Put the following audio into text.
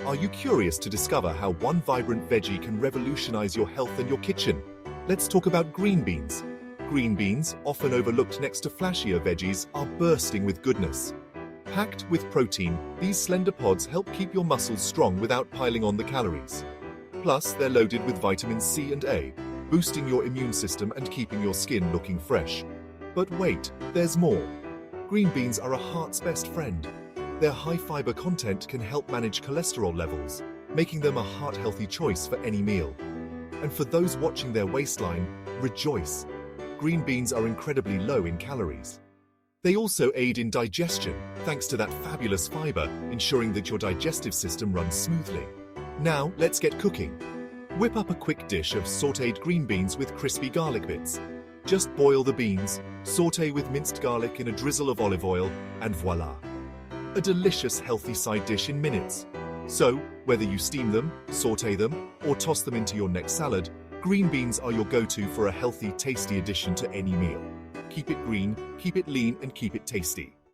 Are you curious to discover how one vibrant veggie can revolutionize your health and your kitchen? Let's talk about green beans. Green beans, often overlooked next to flashier veggies, are bursting with goodness. Packed with protein, these slender pods help keep your muscles strong without piling on the calories. Plus, they're loaded with vitamins C and A, boosting your immune system and keeping your skin looking fresh. But wait, there's more. Green beans are a heart's best friend. Their high fiber content can help manage cholesterol levels, making them a heart-healthy choice for any meal. And for those watching their waistline, rejoice. Green beans are incredibly low in calories. They also aid in digestion, thanks to that fabulous fiber, ensuring that your digestive system runs smoothly. Now, let's get cooking. Whip up a quick dish of sautéed green beans with crispy garlic bits. Just boil the beans, sauté with minced garlic in a drizzle of olive oil, and voila! A delicious, healthy side dish in minutes. So, whether you steam them, sauté them, or toss them into your next salad, green beans are your go-to for a healthy, tasty addition to any meal. Keep it green, keep it lean, and keep it tasty.